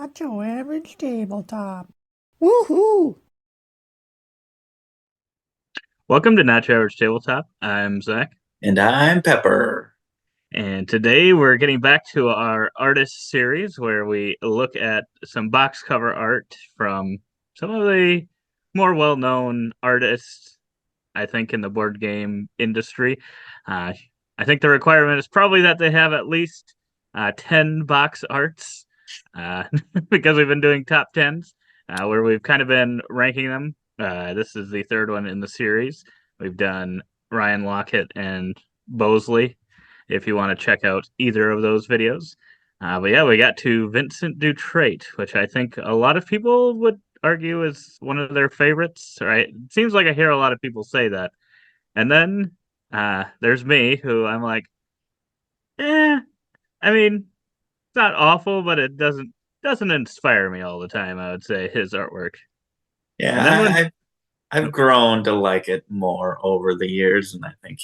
Not your average tabletop. Woohoo! Welcome to Not Your Average Tabletop. I'm Zach, And I'm Pepper. and today we're getting back to our artist series where we look at some box cover art from some of the more well-known artists, I think, in the board game industry. Uh, I think the requirement is probably that they have at least 10 box arts uh, because we've been doing top 10s where we've kind of been ranking them. This is the third one in the series. We've done Ryan Lockett and Bosley, if you want to check out either of those videos. But yeah, we got to Vincent Dutrait, which I think a lot of people would argue is one of their favorites, right? It seems like I hear a lot of people say that. And then there's me, who I'm like, I mean, it's not awful, but it doesn't inspire me all the time, I would say, his artwork. Yeah, And then when I've grown to like it more over the years, and I think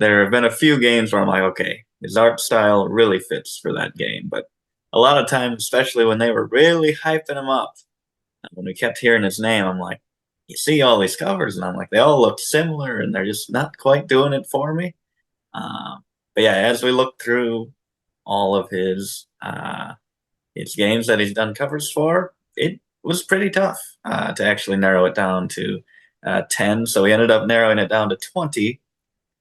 there have been a few games where I'm like, okay, his art style really fits for that game. But a lot of times, especially when they were really hyping him up, when we kept hearing his name, I'm like, you see all these covers, and I'm like, they all look similar, and they're just not quite doing it for me. But yeah, as we look through all of his games that he's done covers for, it was pretty tough to actually narrow it down to 10. So we ended up narrowing it down to 20,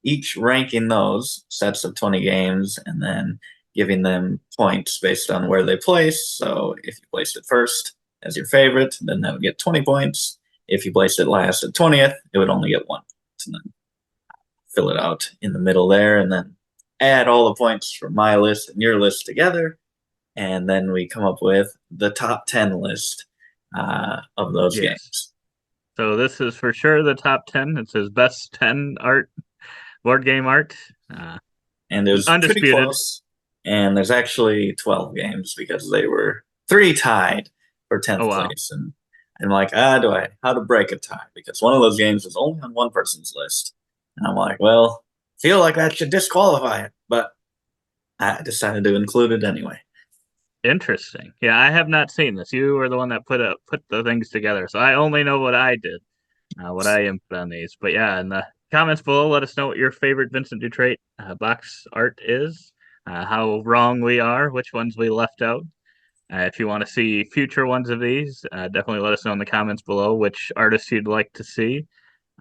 each ranking those sets of 20 games and then giving them points based on where they place. So if you placed it first as your favorite, then that would get 20 points. If you placed it last at 20th, it would only get 1 point. And then fill it out in the middle there and then add all the points from my list and your list together, and then we come up with the top 10 list of those yes. games. So this is for sure the top 10. It says best 10 art, board game art. Uh, And it was pretty Undisputed. close. And there's actually 12 games because they were 3 tied for Oh, 10th wow. place. And I'm like, how to break a tie? Because one of those games was only on one person's list. And I'm like, well, feel like that should disqualify it. But I decided to include it anyway. Interesting. Yeah, I have not seen this. You were the one that put the things together, so I only know what I did, what I input on these. But yeah, in the comments below, let us know what your favorite Vincent Dutrait box art is, how wrong we are, which ones we left out. If you want to see future ones of these, definitely let us know in the comments below which artists you'd like to see.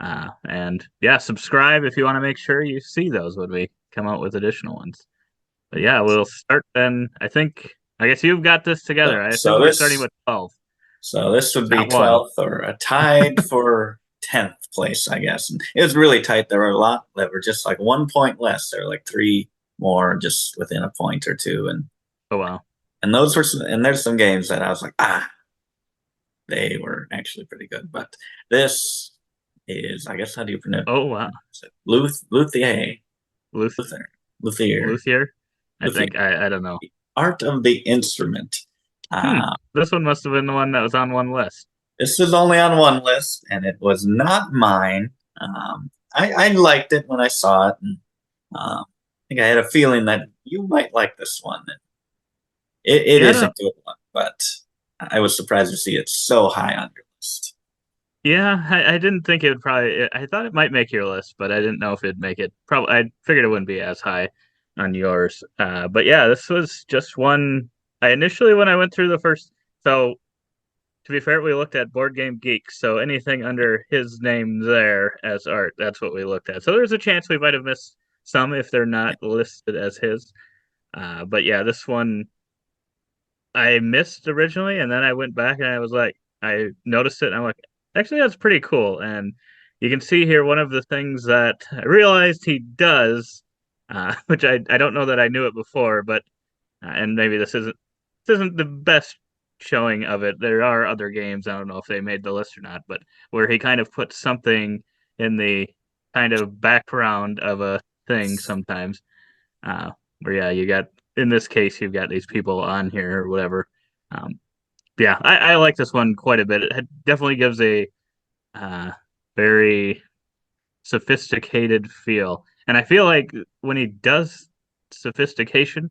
And yeah, subscribe if you want to make sure you see those when we come out with additional ones. But yeah, we'll start then. I guess you've got this together. So, I assume so we're starting this with 12, So this would be not one. 12th or a tied for 10th place, I guess. And it was really tight. There were a lot that were just like 1 point less. There were like 3 more just within a point or two. Oh wow. And those were and there's some games that I was like, they were actually pretty good. But this is, I guess, how do you pronounce Oh wow. it? Luthier. Luth Luther. Luthier. Luthier? I Luthier. think I don't know. Art of the Instrument. Hmm. Uh, This one must have been the one that was on one list. This was only on one list, and it was not mine. I liked it when I saw it, and I think I had a feeling that you might like this one. It Yeah, I is a don't, good one, but I was surprised to see it so high on your list. yeah, I didn't think it would probably. I thought it might make your list, but I didn't know if it'd make it. Probably, I figured it wouldn't be as high on yours. But yeah, this was just one. I initially, when I went through the first, so to be fair, we looked at Board Game Geek, so anything under his name there as art, that's what we looked at. So there's a chance we might have missed some if they're not listed as his. But yeah, this one I missed originally, and then I went back and I was like, I noticed it, and I'm like, actually, that's pretty cool. And you can see here one of the things that I realized he does, which I don't know that I knew it before, but and maybe this isn't the best showing of it. There are other games. I don't know if they made the list or not, but where he kind of puts something in the kind of background of a thing sometimes. Uh, where yeah, you got in this case you've got these people on here or whatever. Um, yeah, I like this one quite a bit. It definitely gives a uh, very sophisticated feel, and I feel like when he does sophistication,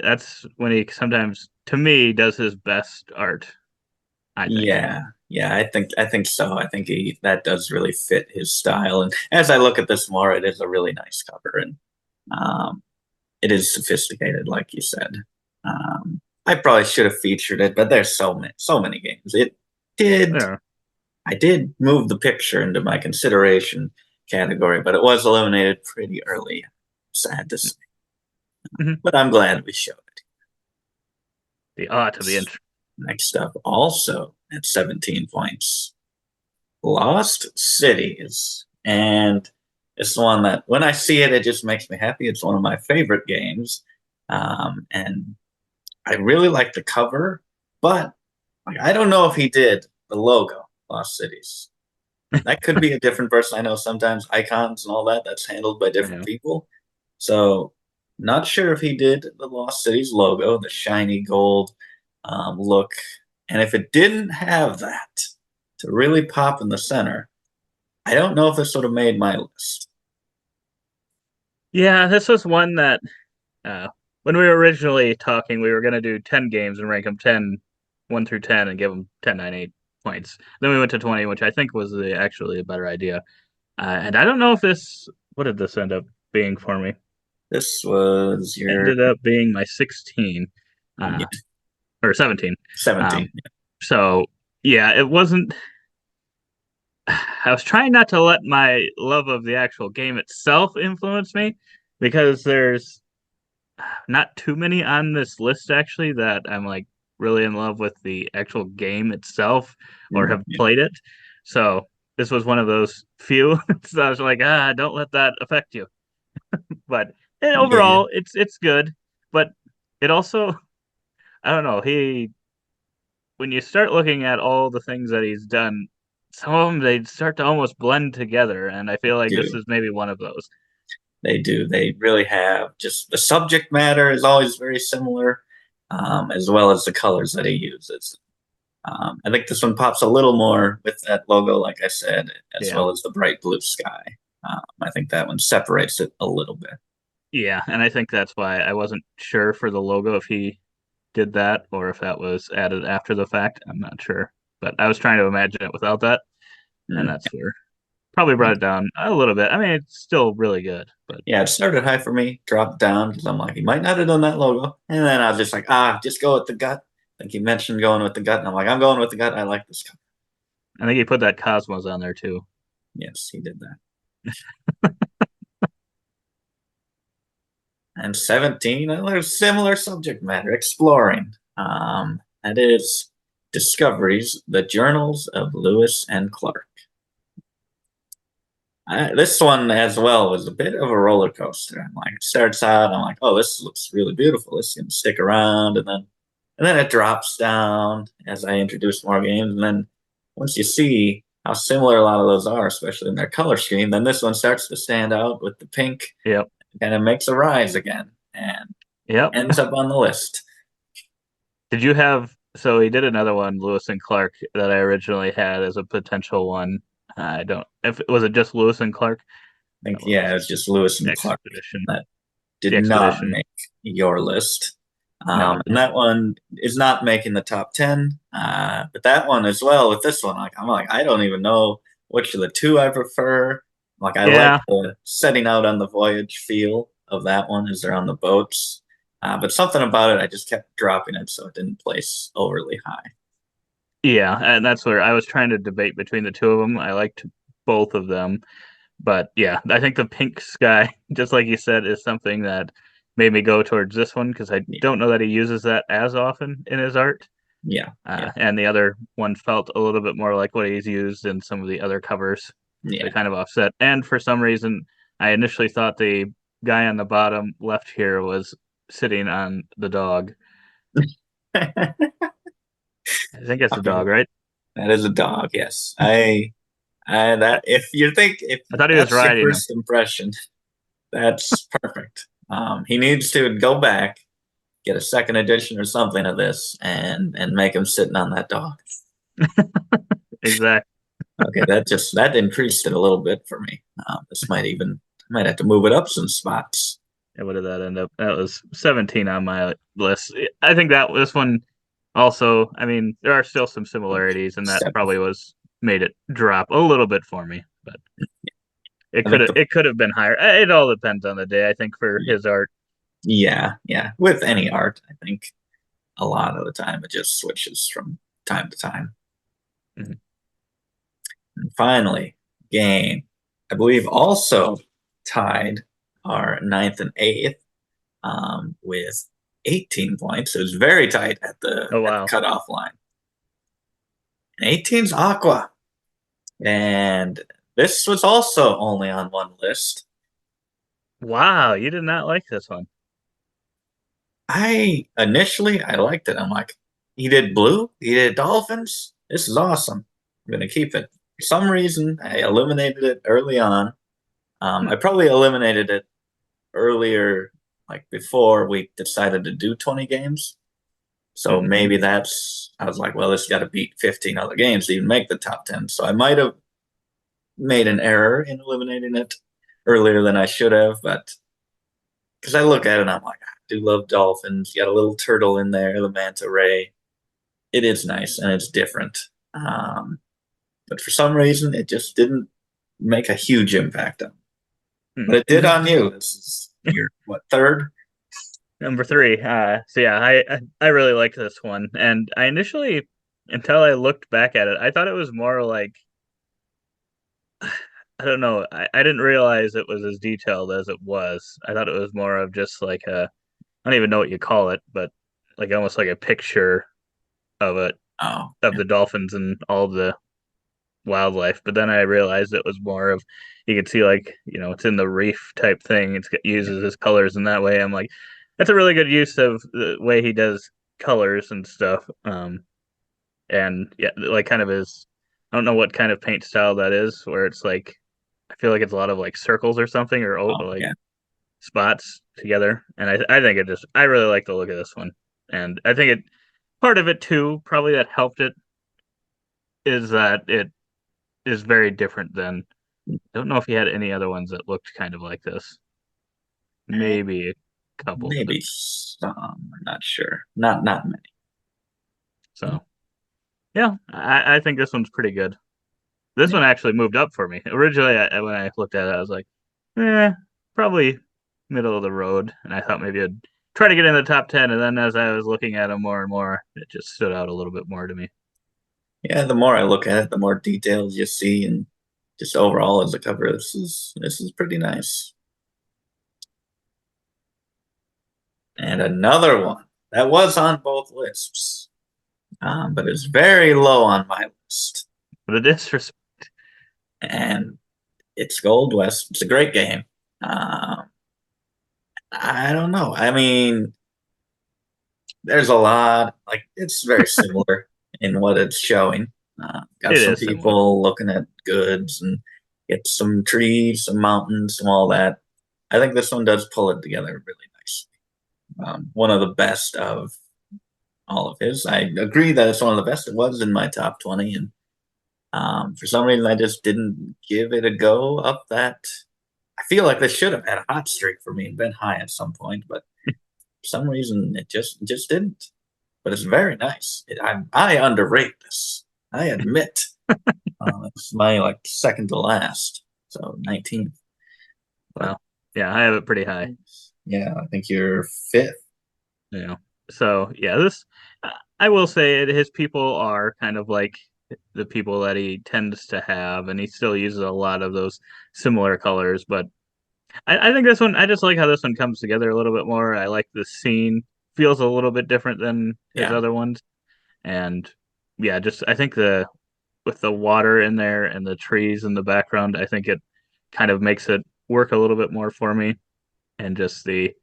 that's when he sometimes to me, does his best art, I think. Yeah, I think so. I think that does really fit his style. And as I look at this more, it is a really nice cover, and um, it is sophisticated, like you said. I probably should have featured it, but there's so many games. It did. Yeah. I did move the picture into my consideration category, but it was eliminated pretty early. Sad to say, Mhm. but I'm glad we showed it. The art of the intro. Next up, also at 17 points, Lost Cities. And it's one that when I see it, it just makes me happy. It's one of my favorite games. And I really like the cover, but like, I don't know if he did the logo, Lost Cities. That could be a different person. I know sometimes icons and all that's handled by different Yeah. people. So, not sure if he did the Lost Cities logo, the shiny gold look. And if it didn't have that to really pop in the center, I don't know if this would have made my list. Yeah, this was one that uh, when we were originally talking, we were going to do 10 games and rank them 10, 1 through 10, and give them 10, 9, 8 points. Then we went to 20, which I think was actually a better idea. And I don't know if what did this end up being for me? This was It your ended up being my 16, yeah, uh, or 17. 17. Um, so, yeah, it wasn't. I was trying not to let my love of the actual game itself influence me because there's not too many on this list actually that I'm like really in love with the actual game itself or have Yeah, played it. So this was one of those few. So I was like, don't let that affect you. But yeah, overall, it's good. But it also, I don't know. When you start looking at all the things that he's done, some of them they start to almost blend together, and I feel like this do. is maybe one of those. They do. They really have. Just the subject matter is always very similar, as well as the colors that he uses. I think this one pops a little more with that logo, like I said, as Yeah. well as the bright blue sky. I think that one separates it a little bit. Yeah, and I think that's why I wasn't sure for the logo if he did that or if that was added after the fact. I'm not sure. But I was trying to imagine it without that, and Mm. that's where probably brought it down a little bit. I mean, it's still really good, but Yeah, it started high for me, dropped down because I'm like, he might not have done that logo. And then I was just like, just go with the gut. I think you mentioned going with the gut. And I'm like, I'm going with the gut. I like this cover. I think he put that Cosmos on there too. Yes, he did that. And 17, another similar subject matter, exploring. That is Discoveries, the Journals of Lewis and Clark. This one as well was a bit of a roller coaster. I'm like, it starts out, I'm like, oh, this looks really beautiful. This can stick around, and then it drops down as I introduce more games, and then once you see how similar a lot of those are, especially in their color scheme, then this one starts to stand out with the pink, Yep. kind of makes a rise again, and Yep. ends up on the list. Did you have so he did another one, Lewis and Clark, that I originally had as a potential one. I don't if was it just Lewis and Clark? I think, That yeah, it was was just Lewis and Clark Expedition. that The did not Expedition. make your list. No, it And didn't. that one is not making the top 10. But that one as well with this one, like I'm like, I don't even know which of the two I prefer. Like I like Yeah, the setting out on the voyage feel of that one as they're on the boats. But something about it, I just kept dropping it so it didn't place overly high. yeah, and that's where I was trying to debate between the two of them. I liked both of them, but yeah, I think the pink sky, just like you said, is something that made me go towards this one because I Yeah, don't know that he uses that as often in his art. yeah, yeah, And the other one felt a little bit more like what he's used in some of the other covers to yeah. kind of offset. And for some reason, I initially thought the guy on the bottom left here was sitting on the dog. I think it's a Okay, dog, right? that is a dog. Yes, that if I thought he was that's your riding him. first impression, that's perfect. He needs to go back, get a second edition or something of this, and make him sitting on that dog. Exactly. Okay, that increased it a little bit for me. This might have to move it up some spots. And what did that end up? That was 17 on my list. I think that this one also, I mean, there are still some similarities, and that Seven. probably was made it drop a little bit for me, but I think it could have been higher. It all depends on the day, I think, for his art. yeah. With any art, I think a lot of the time it just switches from time to time. Mhm. And finally, game, I believe also tied our ninth and eighth with 18 points. It was very tight at Oh the wow. cutoff line. And 18's Aqua. And this was also only on one list. Wow, you did not like this one. I liked it. I'm like, he did blue, he did dolphins. This is awesome. I'm gonna keep it. For some reason, I eliminated it early on. Hmm. I probably eliminated it earlier, like before we decided to do 20 games. So Mhm. maybe I was like, well, this got to beat 15 other games to even make the top 10. So I might have made an error in eliminating it earlier than I should have, but because I look at it and I'm like, I do love dolphins. You got a little turtle in there, the manta ray. It is nice and it's different. But for some reason, it just didn't make a huge impact on me. Hmm. But it did on you. This is your, what, third? Number three. So yeah, I really liked this one, and I initially, until I looked back at it, I thought it was more like I don't know. I didn't realize it was as detailed as it was. I thought it was more of just like a I don't even know what you call it, but like almost like a picture of it Oh, of yeah. the dolphins and all the wildlife. But then I realized it was more of you could see like it's in the reef type thing. It uses his colors in that way. I'm like, that's a really good use of the way he does colors and stuff. And yeah, like kind of his I don't know what kind of paint style that is, where it's like I feel like it's a lot of like circles or something or Oh, like yeah. spots together. And I think I really like the look of this one. And I think it part of it too, probably that helped it is that it is very different than I don't know if he had any other ones that looked kind of like this. Maybe a couple, but Maybe some. I'm not sure. Not many. so yeah, I think this one's pretty good. This Yeah. one actually moved up for me. Originally, when I looked at it, I was like, probably middle of the road, and I thought maybe I'd try to get in the top 10. And then as I was looking at them more and more, it just stood out a little bit more to me. Yeah, the more I look at it, the more details you see, and just overall as a cover, this is pretty nice. And another one that was on both lists, but is very low on my list, But it is for and it's Gold West. It's a great game. Um, I don't know. I mean, there's a lot. Like it's very similar in what it's showing. Got it some is similar. people looking at goods and get some trees, some mountains, some all that. I think this one does pull it together really nice. One of the best of all of his. I agree that it's one of the best. It was in my top 20, and for some reason, I just didn't give it a go up that. I feel like this should have had a hot streak for me and been high at some point, but for some reason, it just didn't. But it's very nice. I underrate this. I admit. It's my like second to last, so 19th. But Well, yeah, I have it pretty high. yeah, I think you're fifth. You know, so yeah, this I will say his people are kind of like the people that he tends to have, and he still uses a lot of those similar colors. But I think this one, I just like how this one comes together a little bit more. I like the scene feels a little bit different than his Yeah, other ones, and yeah, just I think the with the water in there and the trees in the background, I think it kind of makes it work a little bit more for me, and just the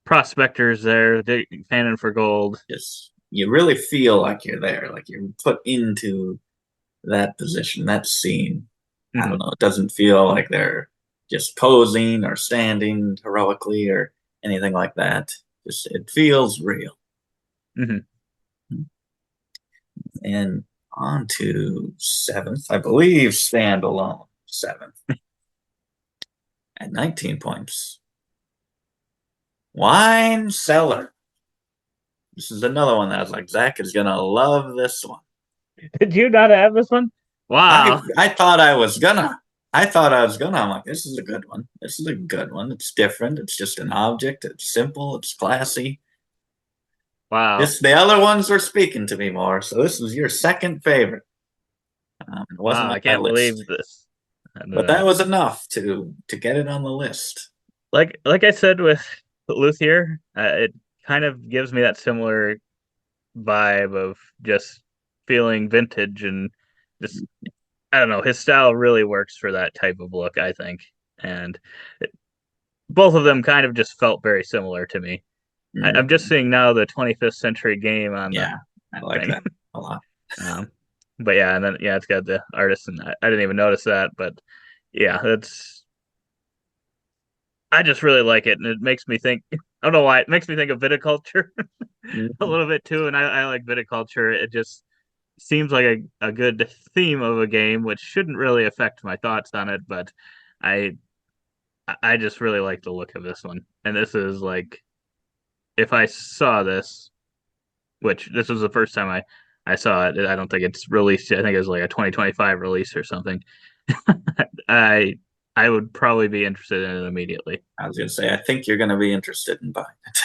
prospectors there, they panning for gold. just you really feel like you're there, like you're put into that position, that scene. I Hmm. don't know. It doesn't feel like they're just posing or standing heroically or anything like that. Just it feels real. Hmm. And on to seventh, I believe, standalone seventh at 19 points. Wine Cellar. This is another one that I was like, Zach is gonna love this one. Did you not have this one? I Wow. I thought I was gonna. I thought I was gonna. I'm like, this is a good one. This is a good one. It's different. It's just an object. It's simple. It's classy. Wow. The other ones were speaking to me more. So this was your second favorite. It wasn't Wow. on I my can't list, believe this. And, but that was enough to get it on the list. like I said with Luthier, it kind of gives me that similar vibe of just feeling vintage and just I don't know. His style really works for that type of look, I think, and both of them kind of just felt very similar to me. I'm just Mhm. seeing now the 25th century game on the Yeah, I like thing. that a lot. um, but yeah, and then yeah, it's got the artist, and I didn't even notice that, but yeah, that's I just really like it, and it makes me think. I don't know why it makes me think of viticulture a Mhm. little bit too, and I like viticulture. It just seems like a good theme of a game, which shouldn't really affect my thoughts on it, but I I just really like the look of this one. And this is like if I saw this, which this was the first time I saw it. I don't think it's released yet. I think it was like a 2025 release or something. I I would probably be interested in it immediately. I was gonna say, I think you're gonna be interested in buying it.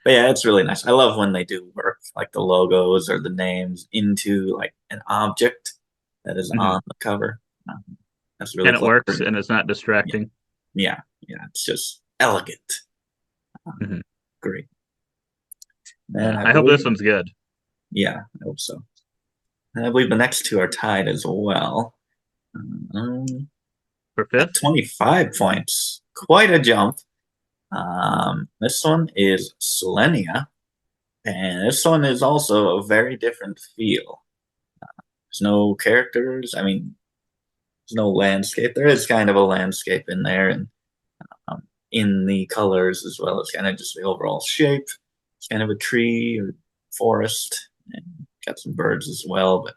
But yeah, it's really nice. I love when they do work like the logos or the names into like an object that is Hmm. on the cover. Um, that's really And it works, clever. and it's not Yeah, distracting. yeah, yeah. It's just elegant. Hmm. Great. And Yeah, I I hope this believe, one's good yeah, I hope so. And I believe the next two are tied as well. Um, for at fifth. 25 points, quite a jump. This one is Selenia, and this one is also a very different feel. There's no characters. I mean, there's no landscape. There is kind of a landscape in there, and um, in the colors as well as kind of just the overall shape. It's kind of a tree or forest, and got some birds as well. But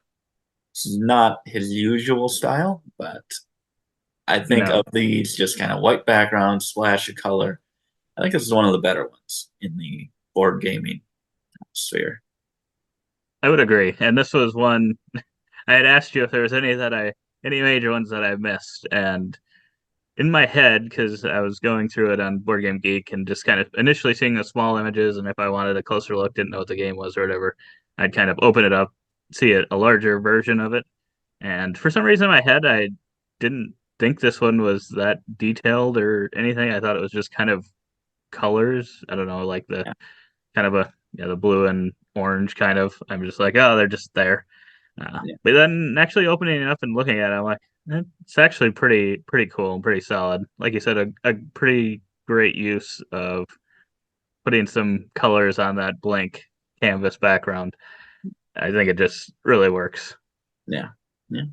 this is not his usual style. But I think No, of these just kind of white background, splash of color. I think this is one of the better ones in the board gaming sphere. I would agree. And this was one I had asked you if there was any major ones that I missed, and in my head, because I was going through it on Board Game Geek and just kind of initially seeing the small images, and if I wanted a closer look, didn't know what the game was or whatever, I'd kind of open it up, see a larger version of it, and for some reason in my head, I didn't think this one was that detailed or anything. I thought it was just kind of colors. I don't know, like the Yeah, kind of a yeah, the blue and orange kind of. I'm just like, oh, they're just there. yeah, But then actually opening it up and looking at it, I'm like, it's actually pretty cool and pretty solid. Like you said, a pretty great use of putting some colors on that blank canvas background. I think it just really works. yeah, yeah.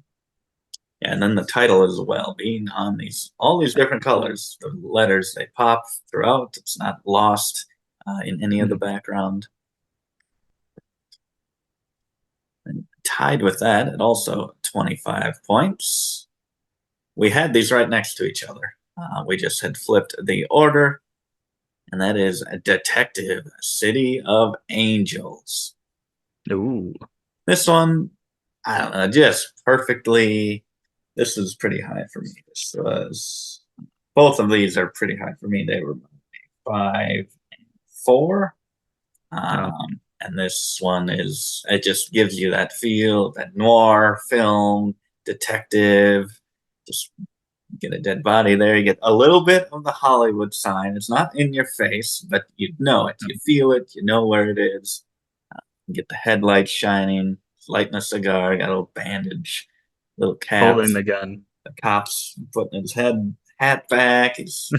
Yeah, and then the title as well, being on these all these different colors, the letters they pop throughout. It's not lost in any of the Mhm. background. And tied with that at also 25 points. We had these right next to each other. We just had flipped the order, and that is Detective City of Angels. Ooh, This one, I don't know, just perfectly. This is pretty high for me. This was both of these are pretty high for me. They were 5, 4. oh, And this one is, it just gives you that feel, that noir film, detective, just get a dead body there. You get a little bit of the Hollywood sign. It's not in your face, but you know it. You feel it. You know where it is. You get the headlights shining, lighting a cigar, got a little bandage, little cap. holding the gun. The cop's putting his hat back. He's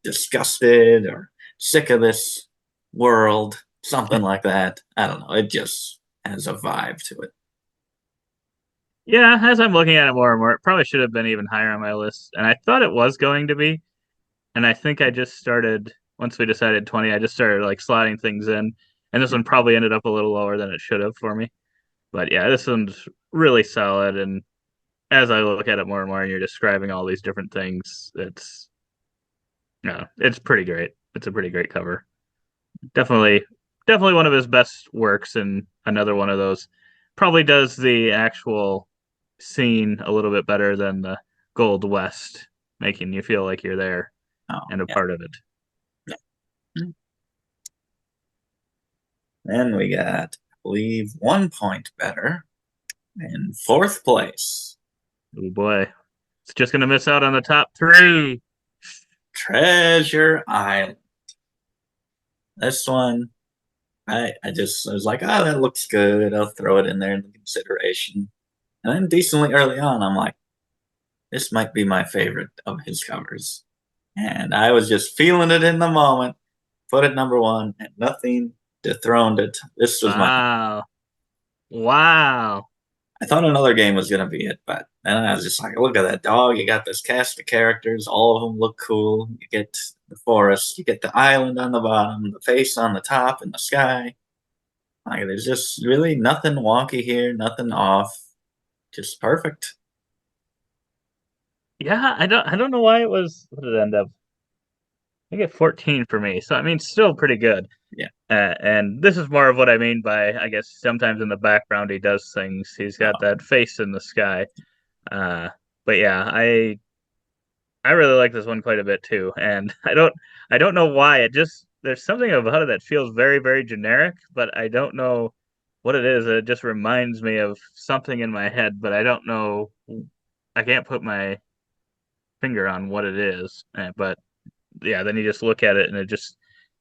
disgusted or sick of this world, something like that. I don't know. It just has a vibe to it. Yeah, as I'm looking at it more and more, it probably should have been even higher on my list, and I thought it was going to be. And I think I just started once we decided 20, I just started like slotting things in. And this one probably ended up a little lower than it should have for me. But yeah, this one's really solid. And as I look at it more and more, and you're describing all these different things, it's pretty great. it's a pretty great cover. Definitely, definitely one of his best works, and another one of those. Probably does the actual scene a little bit better than the Gold West, making you feel like you're there Oh, and a yeah. part of it. Then we got, I believe, 1 point better in fourth place. Oh boy, it's just gonna miss out on the top three. Treasure Island. This one, I was like, oh, that looks good. I'll throw it in there in consideration. And then decently early on, I'm like, this might be my favorite of his covers. And I was just feeling it in the moment. Put it number one, and nothing dethroned it. This was my. Wow, wow. I thought another game was gonna be it, but then I was just like, look at that dog. You got this cast of characters. All of them look cool. You get the forest. You get the island on the bottom, the face on the top, and the sky. Like, there's just really nothing wonky here, nothing off. Just perfect. Yeah, I don't know why it was. What did it end up? I get 14 for me. So I mean, still pretty good. Yeah. And this is more of what I mean by, I guess, sometimes in the background he does things. He's got Oh, that face in the sky. Uh, but yeah, I really like this one quite a bit too. And I don't know why. It just there's something about it that feels very, very generic, but I don't know what it is. It just reminds me of something in my head, but I don't know. I can't put my finger on what it is. But yeah, then you just look at it and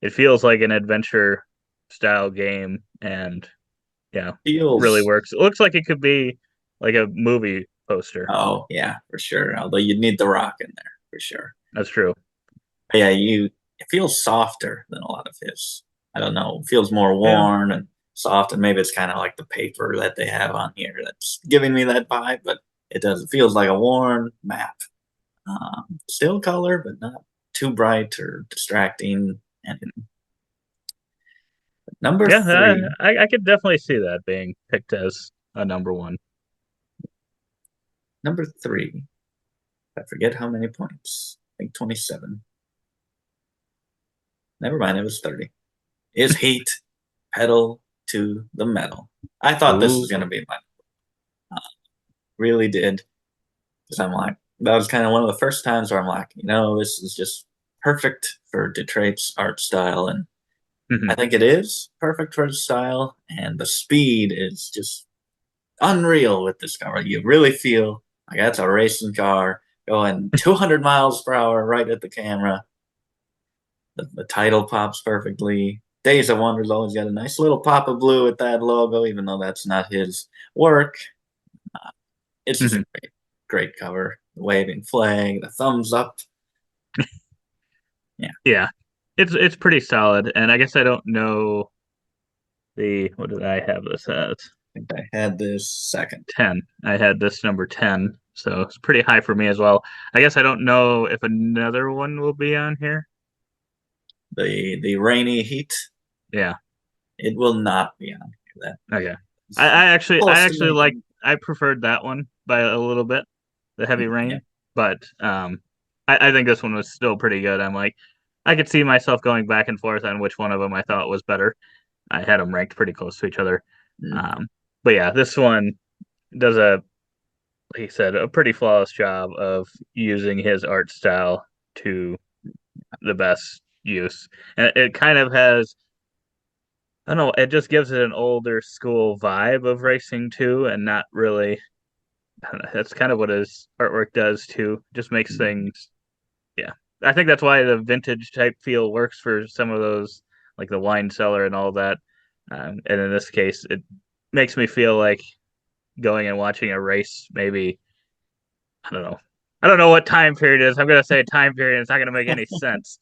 it feels like an adventure style game, and yeah, really feels. works. It looks like it could be like a movie poster. Oh yeah, for sure. Although you'd need the rock in there for sure. That's true. But yeah, it feels softer than a lot of his. I don't know. It feels more Yeah. worn and soft, and maybe it's kind of like the paper that they have on here that's giving me that vibe. But it does. It feels like a worn map. Still color, but not too bright or distracting. And number Yeah, three, I could definitely see that being picked as a number one. number three. I forget how many points. I think 27. Never mind, it was 30. Is Heat Pedal to the Metal. I thought this was Ooh. going to be my. Uh, really did. Because I'm like, that was kind of one of the first times where I'm like, this is just perfect for Dutrait's art style. And I Mhm. think it is perfect for his style. And the speed is just unreal with this car. You really feel like that's a racing car going 200 miles per hour right at the camera. The title pops perfectly. Days of Wonder's always got a nice little pop of blue with that logo, even though that's not his work. It's just a Mhm. great, great cover. The waving flag, the thumbs up. Yeah, Yeah, it's pretty solid, and I guess I don't know the what did I have this as? I think I had this second. 10. I had this number 10, so it's pretty high for me as well. I guess I don't know if another one will be on here. The rainy heat. Yeah. It will not be on here. Okay. I, That's I actually I close to actually like making. I preferred that one by a little bit, the heavy Yeah. rain, but I think this one was still pretty good. I'm like I could see myself going back and forth on which one of them I thought was better. I had them ranked pretty close to each other. Mm. Um, but yeah, this one does like you said, a pretty flawless job of using his art style to the best use. And it kind of has, I don't know, it just gives it an older school vibe of racing too, and not really. I don't know, that's kind of what his artwork does too. Just makes things, yeah. I think that's why the vintage type feel works for some of those, like the wine cellar and all that. And in this case, it makes me feel like going and watching a race, maybe I don't know. I don't know what time period it is. I'm gonna say time period. It's not gonna make any sense.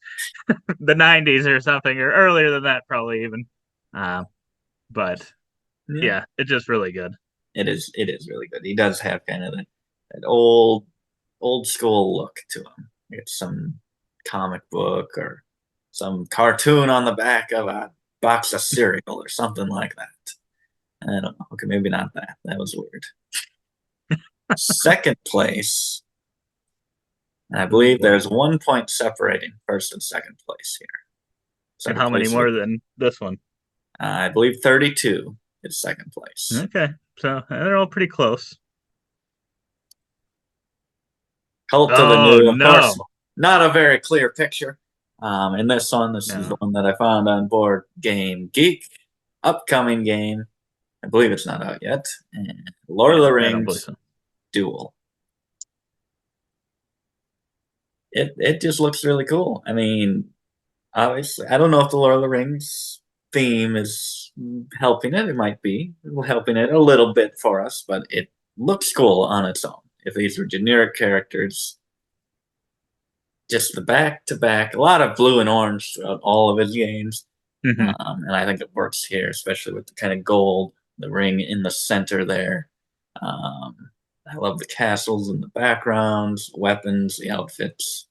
The '90s or something, or earlier than that, probably even. Uh, but Yeah, yeah, it's just really good. it is. It is really good. He does have kind of that old school look to him. It's some comic book or some cartoon on the back of a box of cereal or something like that. I don't know. Okay, maybe not that. That was weird. Second place, and I Oh believe boy. there's 1 point separating first and second place here. And Second how many place would, more than this one? I believe, 32 is second place. Okay, so they're all pretty close. Cult of the Oh New, of no, course, not a very clear picture. In this is the no, one that I found on Board Game Geek. Upcoming game, I believe it's not out yet. Lord of yeah, the I don't believe Rings so. Duel. It just looks really cool. I mean, obviously, I don't know if the Lord of the Rings theme is helping it. It might be helping it a little bit for us, but it looks cool on its own. If these were generic characters, just the back to back, a lot of blue and orange throughout all of his games. Hmm. And I think it works here, especially with the kind of gold, the ring in the center there. Um, I love the castles and the backgrounds, weapons, the outfits,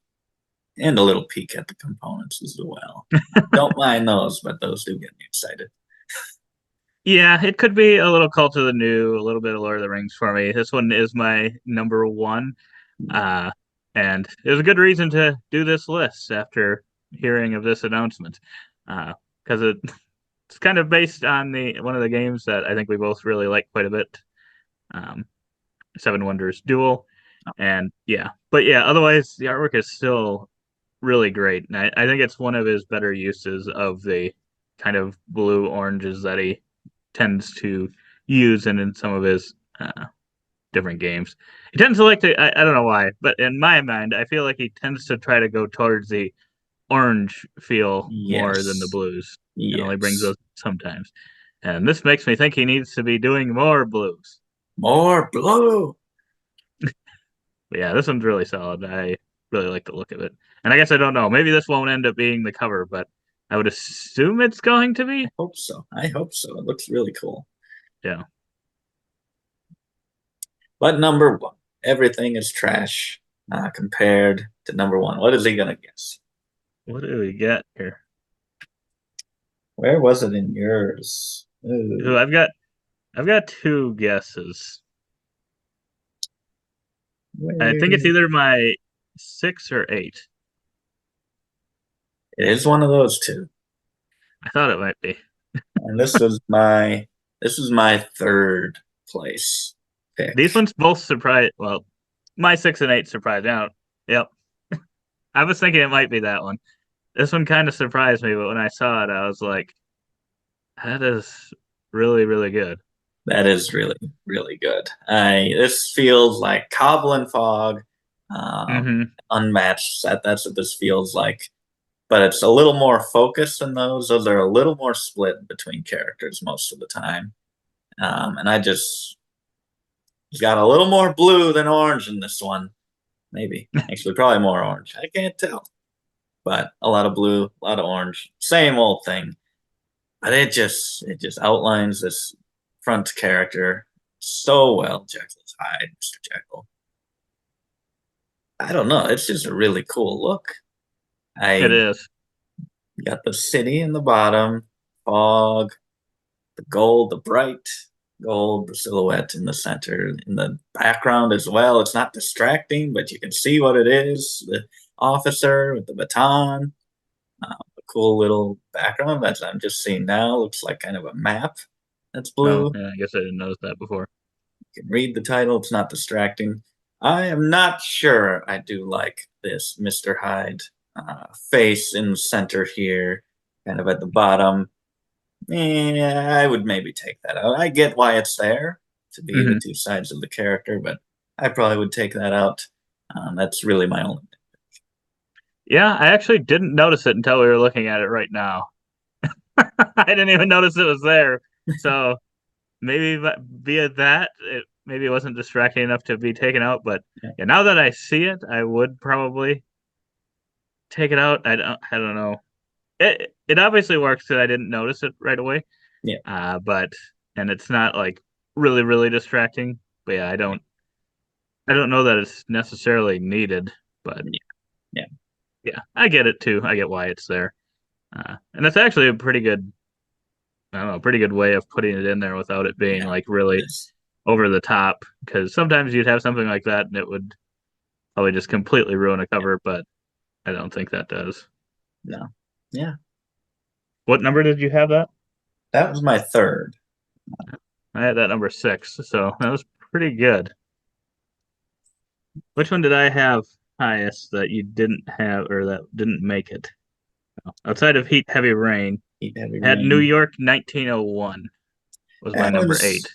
and a little peek at the components as well. Don't mind those, but those do get me excited. Yeah, it could be a little Cult of the New, a little bit of Lord of the Rings for me. This one is my number one. Uh, and there's a good reason to do this list after hearing of this announcement. Because it's kind of based on the one of the games that I think we both really like quite a bit. Um, Seven Wonders Duel. And yeah, but yeah, otherwise the artwork is still really great. And I think it's one of his better uses of the kind of blue oranges that he tends to use in some of his different games. He tends to like to, I don't know why, but in my mind, I feel like he tends to try to go towards the orange feel more than the Yes. blues and only brings Yes. those sometimes. And this makes me think he needs to be doing more blues. More blue. But yeah, this one's really solid. I really like the look of it. And I guess I don't know. Maybe this won't end up being the cover, but I would assume it's going to I be. hope so. I hope so. It looks really cool. Yeah. But number one, everything is trash compared to number one. What is he going to guess? What do we get here? Where was it in yours? Ooh, Ooh, I've got two guesses. I think it's where? either my six or eight. It is one of those two. I thought it might be. And this was my third place pick. These ones both surprise. Well, my six and eight surprised me out. Yep. I was thinking it might be that one. This one kind of surprised me, but when I saw it, I was like, that is really, really good. That is really, really good. I This feels like Cobble and Fog, um, Hmm. unmatched. That's what this feels like. But it's a little more focused than those. Those are a little more split between characters most of the time. And I just got a little more blue than orange in this one. Maybe. Actually, probably more orange. I can't tell. But a lot of blue, a lot of orange. Same old thing. But it just outlines this front character so well. Jekyll's Hyde, Mr. Jekyll. I don't know. It's just a really cool look. It I is. got the city in the bottom, fog, the gold, the bright gold, the silhouette in the center, in the background as well. It's not distracting, but you can see what it is. The officer with the baton, a cool little background that I'm just seeing now. Looks like kind of a map that's Oh, blue. yeah, I guess I didn't notice that before. You can read the title. It's not distracting. I am not sure I do like this Mr. Hyde face in the center here, kind of at the bottom. I would maybe take that out. I get why it's there to be the Hmm. two sides of the character, but I probably would take that out. That's really my only. Yeah, I actually didn't notice it until we were looking at it right now. I didn't even notice it was there. So maybe via that, maybe it wasn't distracting enough to be taken out. But Yeah, yeah, now that I see it, I would probably take it out. I don't know. It obviously works because I didn't notice it right away. yeah, But and it's not like really really distracting. But yeah, I don't know that it's necessarily needed. But yeah, yeah, yeah, I get it too. I get why it's there. And it's actually a pretty good, I don't know, pretty good way of putting it in there without it being yeah. like It really is. over the top. Because sometimes you'd have something like that and it would probably just completely ruin a Yeah, cover, but I don't think that does. no, yeah. What number did you have that? That was my third. I had that number 6, so that was pretty good. Which one did I have highest that you didn't have or that didn't make it? Outside of Heat Heavy Rain, Heat Heavy had New Rain. York 1901 was my That number 8.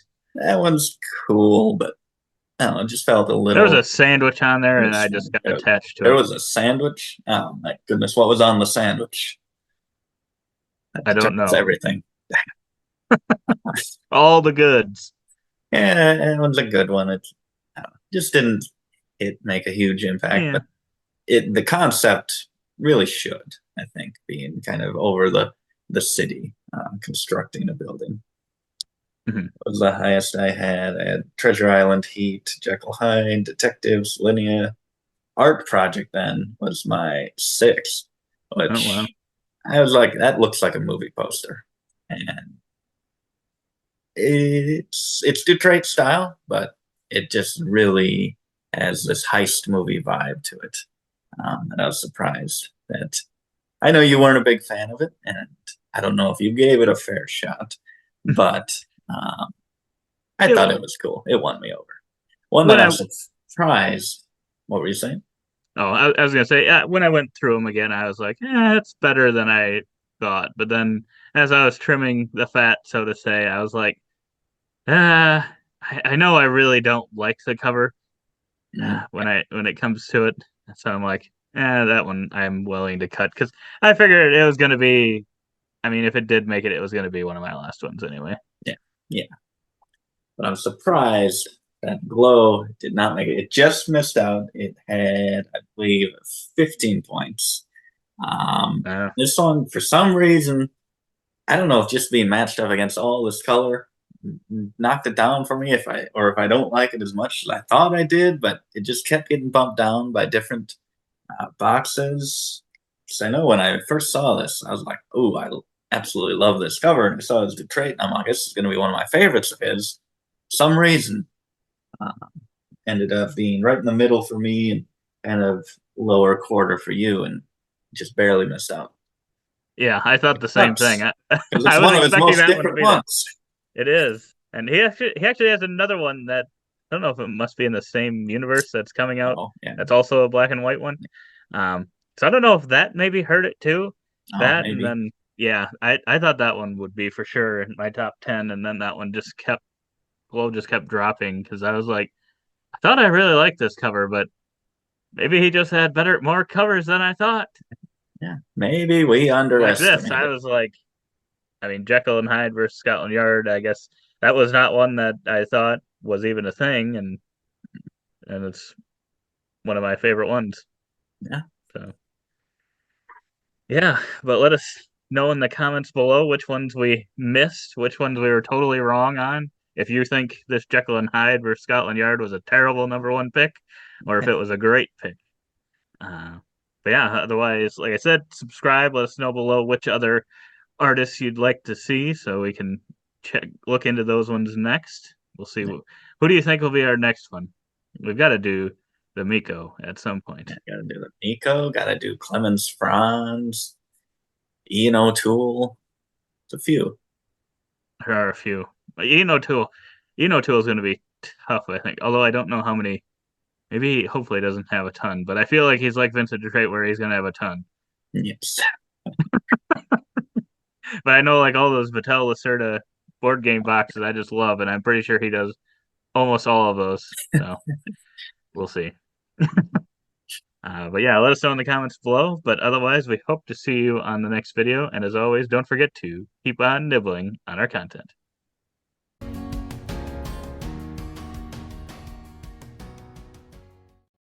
one's cool, but I don't know, it just felt a There was a little. sandwich on there, and I This just one. got attached to There it. was a sandwich. Oh my goodness, what was on the sandwich? That I don't determines know. everything. All the goods. Yeah, that one's a good one. It just didn't it make a huge impact, Yeah. but the concept really should, I think, being kind of over the city, constructing a building. Mhm. Was the highest I had. I had Treasure Island, Heat, Jekyll Hyde, Detectives, Linnea. Art Project then was my 6th, Oh wow. which I was like, that looks like a movie poster. And it's Dutrait style, but it just really has this heist movie vibe to it. And I was surprised that I know you weren't a big fan of it, and I don't know if you gave it a fair shot, but I It, thought it was cool. It won me over. One that when I I was surprised. What were you saying? I was gonna say when I went through them again, I was like, it's better than I thought. But then as I was trimming the fat, so to say, I was like, I know I really don't like the cover Mm, when it comes to it. So I'm like, that one I'm willing to cut because I figured it was gonna be. I mean, if it did make it, it was gonna be one of my last ones anyway. yeah, yeah. But I'm surprised that Glow did not make it. It just missed out. It had, I believe, 15 points. Uh, This one, for some reason, I don't know if just being matched up against all this color knocked it down for me if I don't like it as much as I thought I did, but it just kept getting bumped down by different boxes. So I know when I first saw this, I was like, "Oh, I absolutely love this cover." And I saw his Dutrait, and I'm like, "This is going to be one of my favorites of his." Some reason uh, ended up being right in the middle for me and kind of lower quarter for you, and just barely missed out. yeah, I thought It the same thing. sucks I, because it's I was one of his expecting most that one to different be there. ones. It is, and he actually has another one that I don't know if it must be in the same universe that's coming out. Oh yeah, That's also a black and white one. So I don't know if that maybe hurt it too. oh That and maybe. then yeah, I thought that one would be for sure in my top 10, and then that one just kept Glow just kept dropping because I was like, I thought I really liked this cover, but maybe he just had more covers than I thought. Yeah, maybe we Like this, I underestimated. was like, I mean, Jekyll and Hyde versus Scotland Yard. I guess that was not one that I thought was even a thing, and it's one of my favorite ones. Yeah, So yeah, but let us know in the comments below which ones we missed, which ones we were totally wrong on. If you think this Jekyll and Hyde versus Scotland Yard was a terrible number one pick, or if it was a great pick. Uh, but yeah, otherwise, like I said, subscribe. Let us know below which other artists you'd like to see, so we can look into those ones next. We'll see. Who do you think will be our next one? We've got to do the Miko at some point. yeah, gotta do the Nico, gotta do Clemens Franz, Ian O'Toole. It's a few. There are a few. But Tool is going to be tough, I think. Although I don't know how many. Maybe hopefully doesn't have a ton, but I feel like he's like Vincent Dutrait where he's going to have a ton. Yes. But I know like all those Mattel Lacerda board game boxes I just love, and I'm pretty sure he does almost all of those. So we'll see. But yeah, let us know in the comments below. But otherwise, we hope to see you on the next video. And as always, don't forget to keep on nibbling on our content.